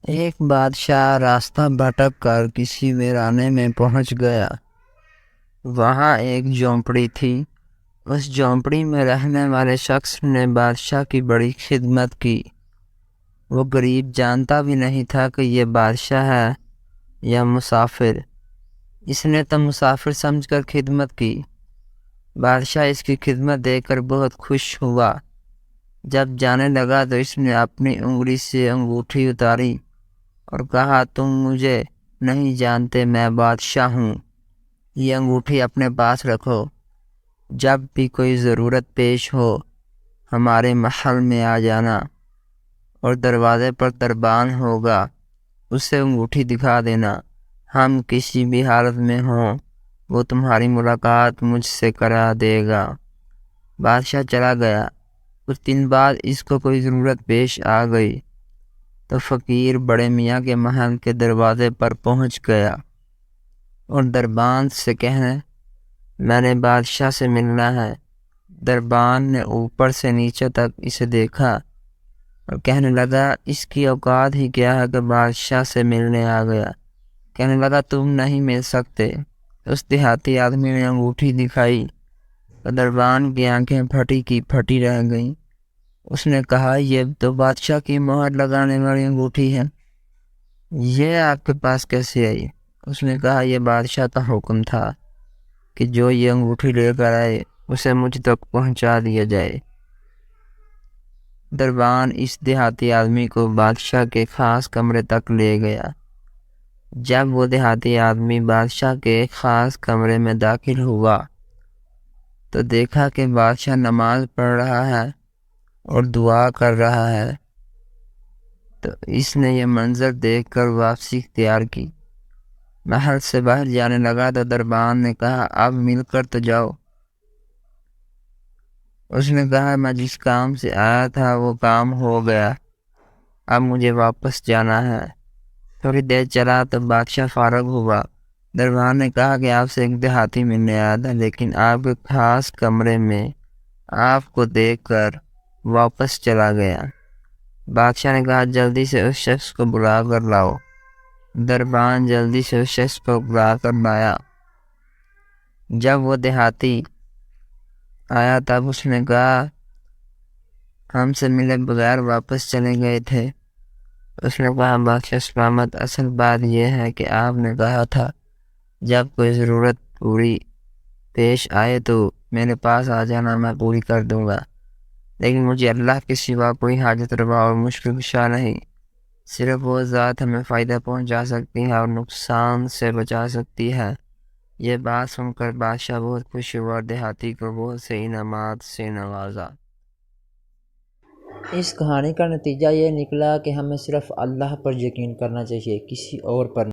ایک بادشاہ راستہ بھٹک کر کسی ویرانے میں پہنچ گیا۔ وہاں ایک جھونپڑی تھی۔ اس جھونپڑی میں رہنے والے شخص نے بادشاہ کی بڑی خدمت کی۔ وہ غریب جانتا بھی نہیں تھا کہ یہ بادشاہ ہے یا مسافر۔ اس نے تو مسافر سمجھ کر خدمت کی۔ بادشاہ اس کی خدمت دیکھ کر بہت خوش ہوا۔ جب جانے لگا تو اس نے اپنی انگلی سے انگوٹھی اتاری اور کہا، تم مجھے نہیں جانتے، میں بادشاہ ہوں۔ یہ انگوٹھی اپنے پاس رکھو۔ جب بھی کوئی ضرورت پیش ہو ہمارے محل میں آ جانا، اور دروازے پر دربان ہوگا، اسے انگوٹھی دکھا دینا۔ ہم کسی بھی حالت میں ہوں، وہ تمہاری ملاقات مجھ سے کرا دے گا۔ بادشاہ چلا گیا۔ کچھ دن بعد اس کو کوئی ضرورت پیش آ گئی تو فقیر بڑے میاں کے محل کے دروازے پر پہنچ گیا اور دربان سے کہنے، میں نے بادشاہ سے ملنا ہے۔ دربان نے اوپر سے نیچے تک اسے دیکھا اور کہنے لگا، اس کی اوقات ہی کیا ہے کہ بادشاہ سے ملنے آ گیا۔ کہنے لگا، تم نہیں مل سکتے۔ اس دیہاتی آدمی نے انگوٹھی دکھائی تو دربان کی آنکھیں پھٹی کی پھٹی رہ گئیں۔ اس نے کہا، یہ تو بادشاہ کی مہر لگانے والی انگوٹھی ہے، یہ آپ کے پاس کیسے آئی؟ اس نے کہا، یہ بادشاہ کا حکم تھا کہ جو یہ انگوٹھی لے کر آئے اسے مجھ تک پہنچا دیا جائے۔ دربان اس دیہاتی آدمی کو بادشاہ کے خاص کمرے تک لے گیا۔ جب وہ دیہاتی آدمی بادشاہ کے خاص کمرے میں داخل ہوا تو دیکھا کہ بادشاہ نماز پڑھ رہا ہے اور دعا کر رہا ہے۔ تو اس نے یہ منظر دیکھ کر واپسی اختیار کی۔ محل سے باہر جانے لگا تو دربان نے کہا، اب مل کر تو جاؤ۔ اس نے کہا، میں جس کام سے آیا تھا وہ کام ہو گیا، اب مجھے واپس جانا ہے۔ تھوڑی دیر چلا تو بادشاہ فارغ ہوا۔ دربان نے کہا کہ آپ سے ایک دیہاتی ملنے آیا تھا، لیکن آپ کے خاص کمرے میں آپ کو دیکھ کر واپس چلا گیا۔ بادشاہ نے کہا، جلدی سے اس شخص کو بلا کر لاؤ۔ دربان جلدی سے اس شخص کو بلا کر لایا۔ جب وہ دیہاتی آیا تب اس نے کہا، ہم سے ملے بغیر واپس چلے گئے تھے۔ اس نے کہا، بادشاہ سلامت، اصل بات یہ ہے کہ آپ نے کہا تھا جب کوئی ضرورت پوری پیش آئے تو میرے پاس آ جانا، میں پوری کر دوں گا۔ لیکن مجھے اللہ کے سوا کوئی حاجت روا اور مشکل کشا نہیں۔ صرف وہ ذات ہمیں فائدہ پہنچا سکتی ہے اور نقصان سے بچا سکتی ہے۔ یہ بات سن کر بادشاہ بہت خوش ہوا اور دیہاتی کو بہت سے انعامات سے نوازا۔ اس کہانی کا نتیجہ یہ نکلا کہ ہمیں صرف اللہ پر یقین کرنا چاہیے، کسی اور پر